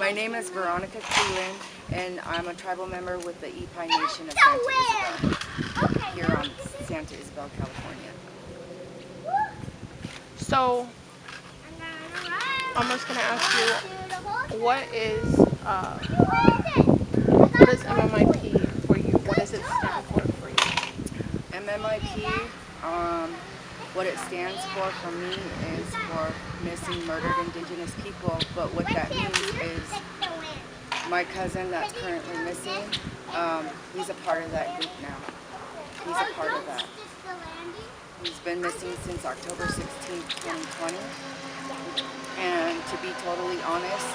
My name is Veronica Cleland, and I'm a tribal member with the Ipai Nation of Santa Isabel, here on Santa Isabel, California. So, I'm just going to ask you, what is MMIP for you? What does it stand for you? MMIP, what it stands for me is for missing, murdered Indigenous people, but what that means is my cousin that's currently missing, he's a part of that group now. He's a part of that. He's been missing since October 16th, 2020. And to be totally honest,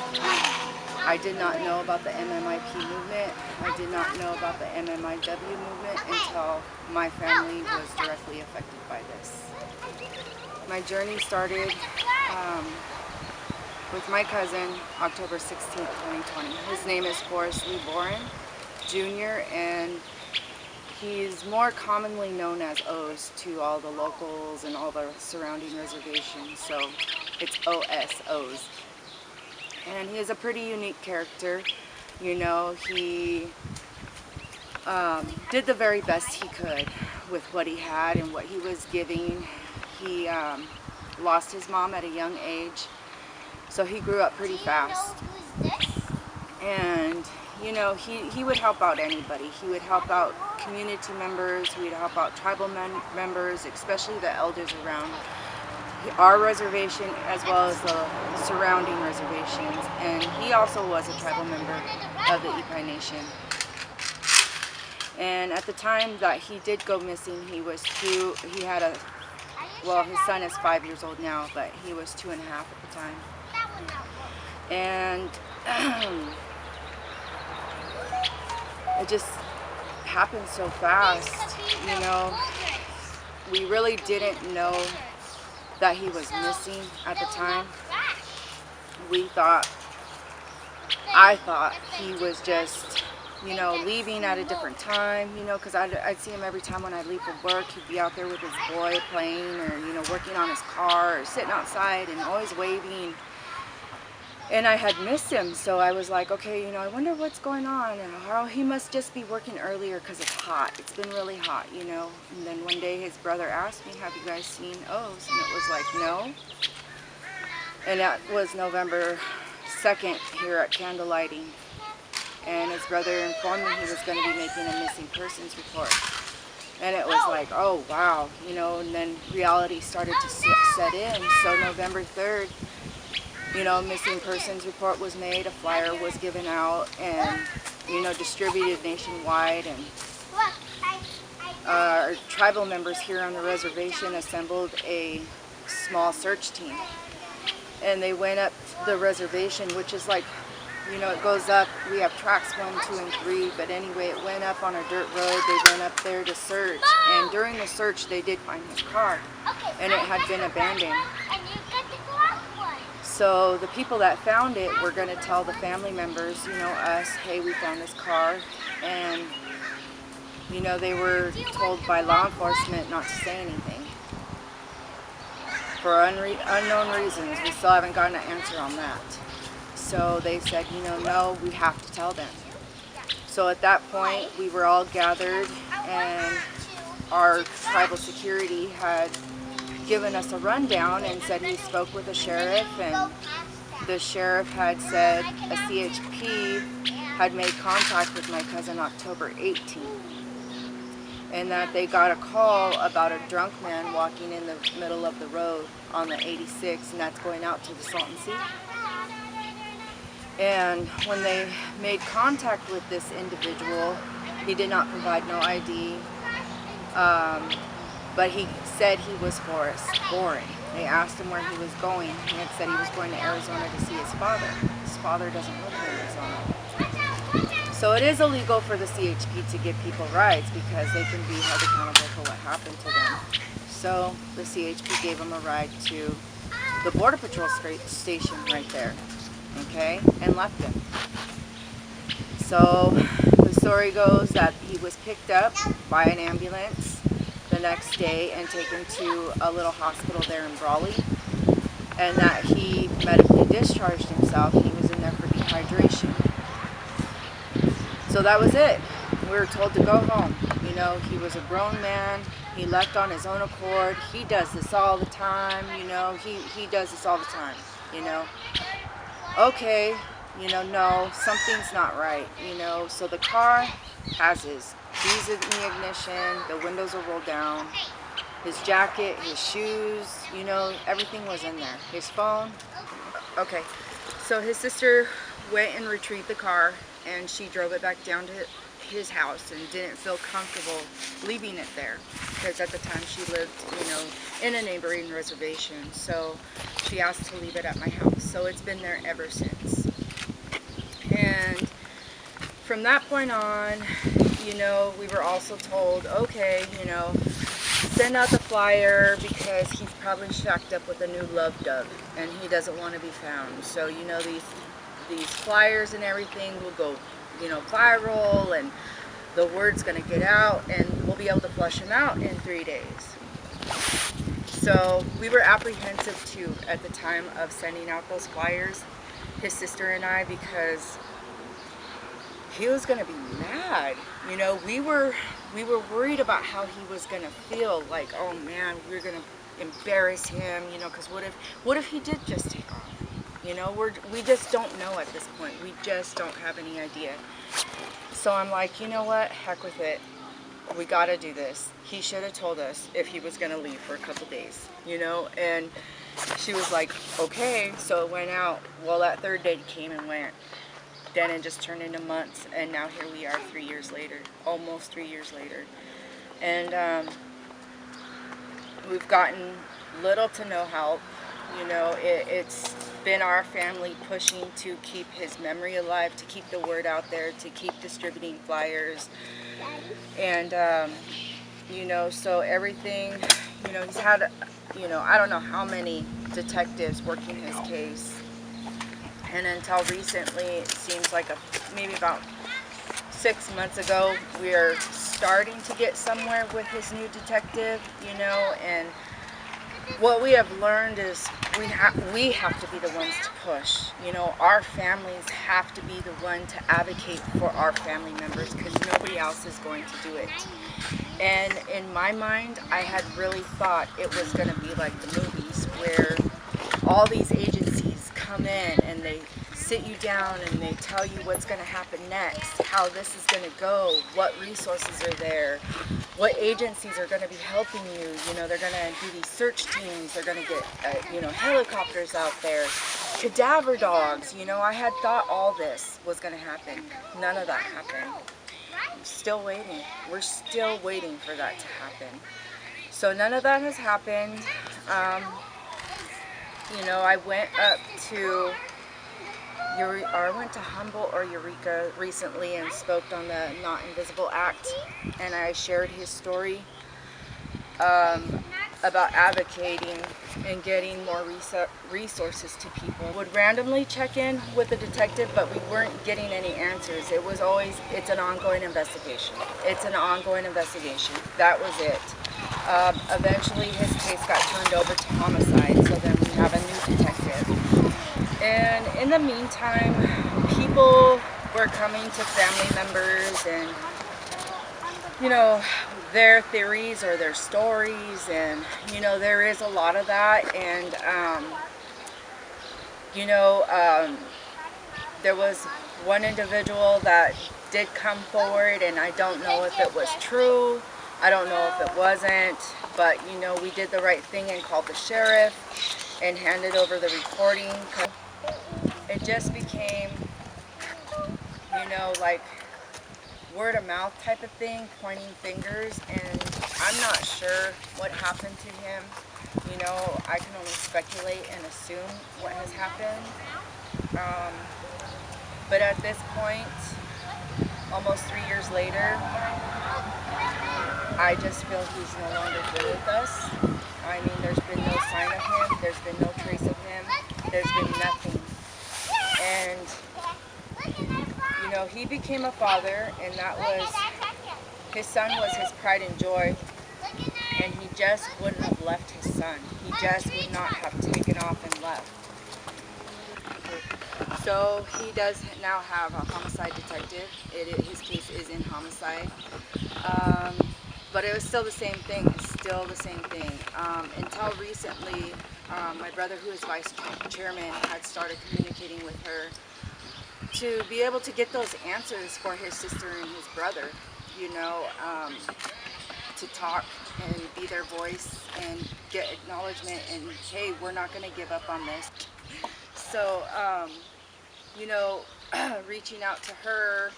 I did not know about the MMIP movement. I did not know about the MMIW movement until my family was directly affected by this. My journey started with my cousin October 16th, 2020. His name is Forrest Boren Jr. and he's more commonly known as O's to all the locals and all the surrounding reservations, so it's OSOs. And he is a pretty unique character. You know, he did the very best he could with what he had and what he was giving. He lost his mom at a young age, so he grew up pretty fast. And you know, he would help out anybody. He would help out community members, he would help out tribal members, especially the elders around our reservation as well as the surrounding reservations. And he also was a tribal member of the Ipai Nation. And at the time that he did go missing, he was his son is 5 years old now, but he was 2.5 at the time. And it just happened so fast, you know. We really didn't know that he was missing at the time. I thought he was just, you know, leaving at a different time, you know, because I'd see him every time when I'd leave for work. He'd be out there with his boy playing or, you know, working on his car or sitting outside and always waving. And I had missed him, so I was like, okay, you know, I wonder what's going on. And he must just be working earlier because it's hot. It's been really hot, you know. And then one day his brother asked me, have you guys seen O's? And it was like, no. And that was November 2nd here at candle lighting. And his brother informed me he was going to be making a missing persons report. And it was like, oh, wow, you know, and then reality started to set in. So November 3rd, you know, missing persons report was made, a flyer was given out and, you know, distributed nationwide, and our tribal members here on the reservation assembled a small search team. And they went up the reservation, which is like, you know, it goes up, we have tracks 1, 2, and 3, but anyway, it went up on a dirt road. They went up there to search, and during the search they did find his car, and it had been abandoned. So the people that found it were going to tell the family members, you know, us, hey, we found this car. And, you know, they were told by law enforcement not to say anything. For unknown reasons, we still haven't gotten an answer on that. So they said, you know, no, we have to tell them. So at that point, we were all gathered, and our tribal security had given us a rundown and said he spoke with the sheriff, and the sheriff had said a CHP had made contact with my cousin October 18th, and that they got a call about a drunk man walking in the middle of the road on the 86, and that's going out to the Salton Sea. And when they made contact with this individual, he did not provide no ID, but he said he was Forrest, Boren. They asked him where he was going. He had said he was going to Arizona to see his father. His father doesn't live in Arizona. So it is illegal for the CHP to give people rides because they can be held accountable for what happened to them. So the CHP gave him a ride to the Border Patrol station right there, okay, and left him. So the story goes that he was picked up by an ambulance the next day and taken to a little hospital there in Brawley, and that he medically discharged himself. He was in there for dehydration. So that was it. We were told to go home. You know, he was a grown man. He left on his own accord. He does this all the time. You know, he does this all the time. You know, okay, you know, no, something's not right. You know, so the car has his keys in the ignition. The windows are rolled down. His jacket, his shoes, you know, everything was in there. His phone. Okay, so his sister went and retrieved the car, and she drove it back down to his house and didn't feel comfortable leaving it there because at the time she lived, you know, in a neighboring reservation. So she asked to leave it at my house. So it's been there ever since. And from that point on, you know, we were also told, okay, you know, send out the flyer because he's probably shacked up with a new love dove and he doesn't want to be found. So, you know, these flyers and everything will go, you know, viral, and the word's going to get out, and we'll be able to flush him out in 3 days. So we were apprehensive too at the time of sending out those flyers, his sister and I, because he was going to be mad. You know, we were worried about how he was going to feel, like, oh man, we're going to embarrass him, you know, because what if he did just take off? You know, we just don't know at this point. We just don't have any idea. So I'm like, you know what? Heck with it. We got to do this. He should have told us if he was going to leave for a couple days, you know? And she was like, okay. So it went out. Well, that third day came and went. Then it just turned into months. And now here we are 3 years later, almost 3 years later. And we've gotten little to no help. You know, it's been our family pushing to keep his memory alive, to keep the word out there, to keep distributing flyers. And, you know, so everything, you know, he's had, you know, I don't know how many detectives working his case. And until recently, it seems like maybe about 6 months ago, we're starting to get somewhere with his new detective, you know, and what we have learned is we have to be the ones to push. You know, our families have to be the one to advocate for our family members because nobody else is going to do it. And in my mind, I had really thought it was going to be like the movies where all these agencies come in and they sit you down and they tell you what's going to happen next, how this is going to go, what resources are there, what agencies are going to be helping you. You know, they're going to do these search teams, they're going to get, you know, helicopters out there, cadaver dogs. You know, I had thought all this was going to happen. None of that happened. I'm still waiting. We're still waiting for that to happen. So none of that has happened. You know, I went up to I went to Humboldt or Eureka recently and spoke on the Not Invisible Act, and I shared his story about advocating and getting more resources to people. Would randomly check in with the detective, but we weren't getting any answers. It was always, it's an ongoing investigation. It's an ongoing investigation. That was it. Eventually his case got turned over to homicide, so then we have a new detective. And in the meantime, people were coming to family members and, you know, their theories or their stories, and, you know, there is a lot of that. And, you know, there was one individual that did come forward, and I don't know if it was true. I don't know if it wasn't, but, you know, we did the right thing and called the sheriff and handed over the recording. It just became, you know, like word of mouth type of thing, pointing fingers, and I'm not sure what happened to him. You know, I can only speculate and assume what has happened. But at this point, almost 3 years later, I just feel he's no longer here with us. I mean, there's been no sign of him, there's been no trace of him, there's been nothing. And, you know, he became a father, and that was, his son was his pride and joy, and he just wouldn't have left his son. He just would not have taken off and left. So he does now have a homicide detective. His case is in homicide. But it was still the same thing. It's still the same thing. Until recently, my brother, who is vice chairman, had started communicating with her to be able to get those answers for his sister and his brother, you know, to talk and be their voice and get acknowledgement and, hey, we're not going to give up on this. So, you know, reaching out to her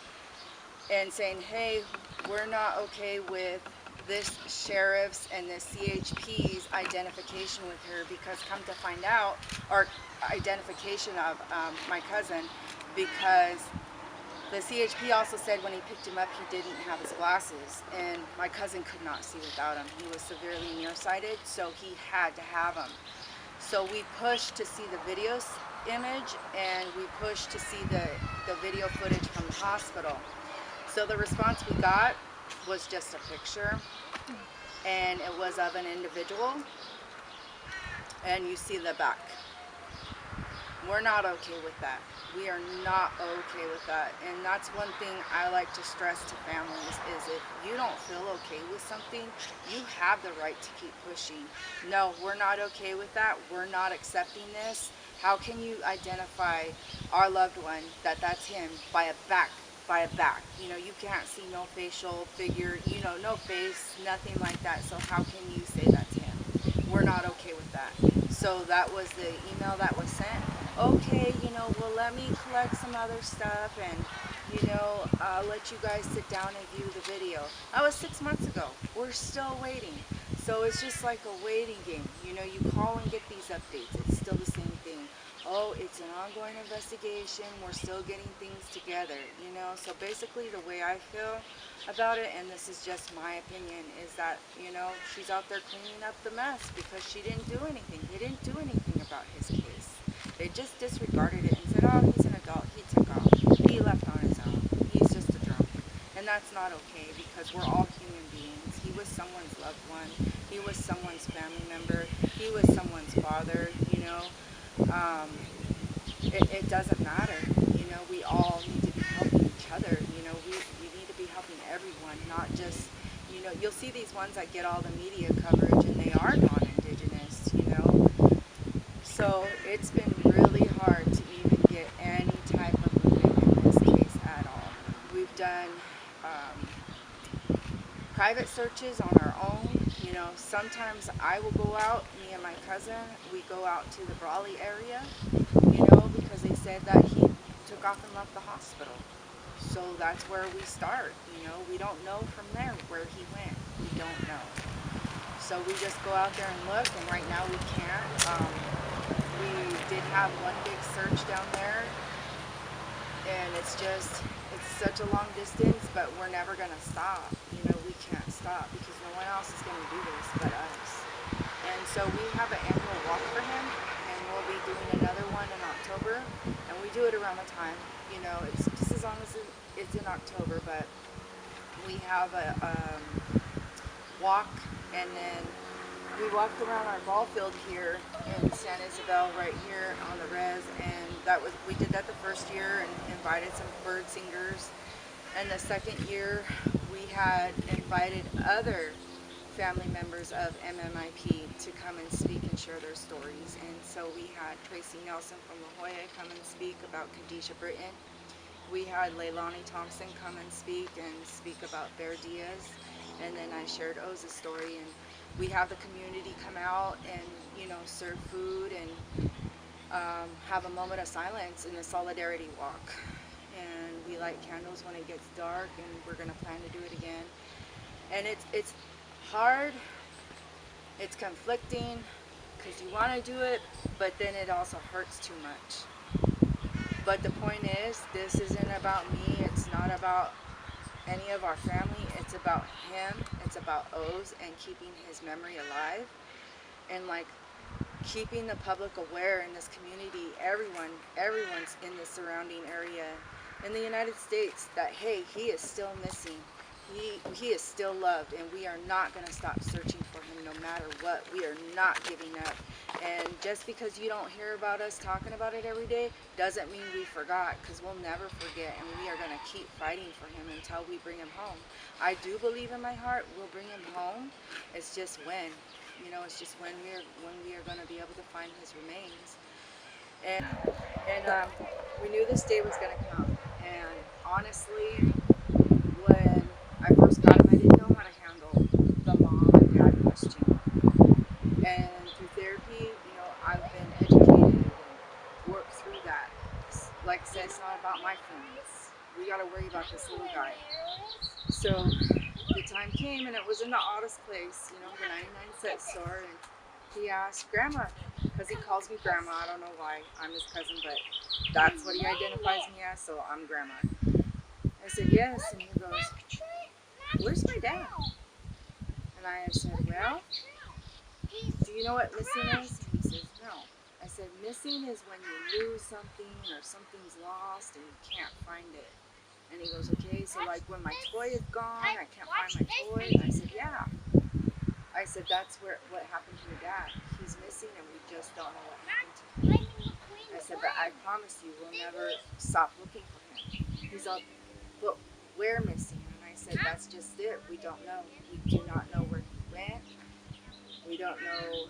and saying, hey, we're not okay with this sheriff's and the CHP's identification with her, because come to find out, or identification of my cousin, because the CHP also said when he picked him up he didn't have his glasses, and my cousin could not see without them. He was severely nearsighted, so he had to have them. So we pushed to see the video image, and we pushed to see the video footage from the hospital. So the response we got was just a picture, and it was of an individual, and you see the back. We're not okay with that. We are not okay with that. And that's one thing I like to stress to families is if you don't feel okay with something, you have the right to keep pushing. No, we're not okay with that. We're not accepting this. How can you identify our loved one that that's him by a back? By a back. You know, you can't see no facial figure, you know, no face, nothing like that. So how can you say that's him? We're not okay with that. So that was the email that was sent. Okay, you know, well, let me collect some other stuff, and, you know, I'll let you guys sit down and view the video. That was 6 months ago. We're still waiting. So it's just like a waiting game. You know, you call and get these updates. It's still the same thing. Oh, it's an ongoing investigation. We're still getting things together, you know. So basically the way I feel about it, and this is just my opinion, is that, you know, she's out there cleaning up the mess because she didn't do anything. They didn't do anything about his case. They just disregarded it and said, oh, he's an adult. He took off. He left on his own. He's just a drunk. And that's not okay, because we're all human beings. He was someone's loved one. He was someone's family member. He was someone's father, you know. It doesn't matter. You know, we all need to be helping each other. You know, we need to be helping everyone, not just, you know, you'll see these ones that get all the media coverage and they are non-Indigenous, you know. So it's been really hard to even get any type of movement in this case at all. We've done private searches on our own. You know, sometimes I will go out, me and my cousin, we go out to the Brawley area, you know, because they said that he took off and left the hospital. So that's where we start, you know. We don't know from there where he went. We don't know. So we just go out there and look, and right now we can't. We did have one big search down there, and it's such a long distance, but we're never going to stop. You know, we can't stop because no one else is going to do this but us. And so we have an annual walk for him, and we'll be doing another one in October, and we do it around the time. You know, it's just as long as it's in October, but we have a walk, and then we walked around our ball field here in San Isabel, right here on the res, and we did that the first year and invited some bird singers. And the second year we had invited other family members of MMIP to come and speak and share their stories. And so we had Tracy Nelson from La Jolla come and speak about Khadijah Britton. We had Leilani Thompson come and speak about Bear Diaz. And then I shared Oza's story, and we have the community come out and, you know, serve food and have a moment of silence in the solidarity walk. And we light candles when it gets dark, and we're going to plan to do it again. And it's hard, it's conflicting, because you want to do it, but then it also hurts too much. But the point is, this isn't about me, it's not about any of our family, it's about him, it's about Oz and keeping his memory alive, and like keeping the public aware in this community, everyone's in the surrounding area in the United States, that hey, he is still missing, he is still loved, and we are not going to stop searching for him. him no matter what. We are not giving up. And just because you don't hear about us talking about it every day doesn't mean we forgot, because we'll never forget, and we are going to keep fighting for him until we bring him home. I do believe in my heart we'll bring him home. It's just when. It's just when we are going to be able to find his remains. And we knew this day was going to come. And honestly, when I first got him, I didn't know how to handle the mom and dad question. And through therapy, I've been educated and worked through that. Like I said, it's not about my feelings. We got to worry about this little guy. So the time came, and it was in the oddest place, the 99-cent store, and he asked Grandma, because he calls me Grandma. I don't know why. I'm his cousin, but that's what he identifies me as, so I'm Grandma. I said, yes, and he goes, where's my dad? And I said, well, do you know what missing is? And he says, no. I said, missing is when you lose something or something's lost and you can't find it. And he goes, okay, so like when my toy is gone, I can't find my toy. And I said, yeah. I said, that's what happened to your dad. He's missing and we just don't know what happened to him. I said, but I promise you, we'll never stop looking for him. He's like, but we're missing. And I said, that's just it. We don't know. We do not know where he went. We don't know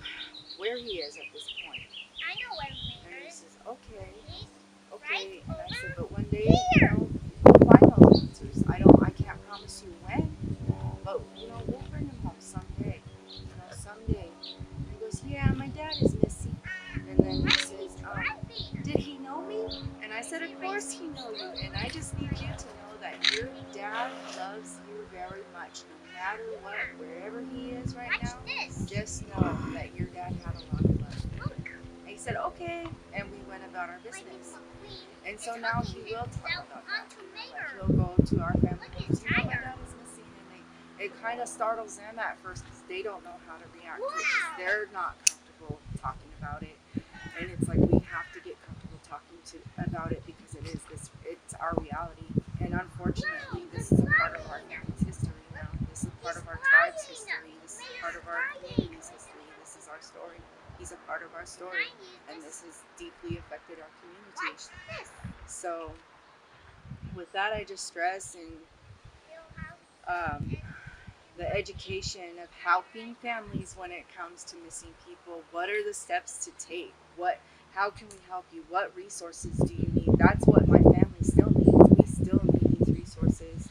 where he is at this point. And he says, okay. And I said, but one day, we'll find those answers. I can't promise you when, but we'll bring him home someday. Someday. And he goes, yeah, my dad is missing. And then he says, did he know me? And I said, of course he knows you. And I just need you to know that your dad loves you very much. No matter what, wherever he is right now, just know that your dad had a lot of love. And he said, okay. And we went about our business. And so now he will talk about that. He'll go to our family and say, my dad is missing. And it kind of startles them at first because they don't know how to react to it. They're not comfortable talking about it. And it's like we have to get comfortable talking about it because it's our reality. And unfortunately, this is a part of our family's history now. This is part of our tribe's history. This is part of our community's history. This is our story. He's a part of our story. And this has deeply affected our community. So with that, I just stress the education of helping families when it comes to missing people. What are the steps to take? How can we help you? What resources do you need? That's what my family still needs. We still need these resources.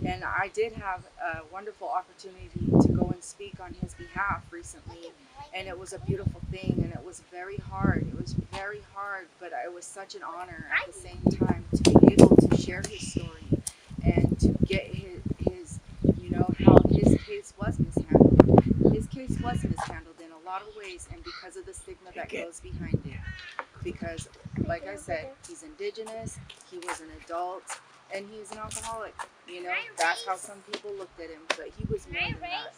And I did have a wonderful opportunity to go and speak on his behalf recently. And it was a beautiful thing, and it was very hard. It was very hard, but it was such an honor at the same time to be able to share his story and to get his how his case was mishandled. His case was mishandled in a lot of ways, and because of the stigma that goes behind it. Because, like I said, he's indigenous, he was an adult, and he's an alcoholic. That's how some people looked at him, but he was more than that.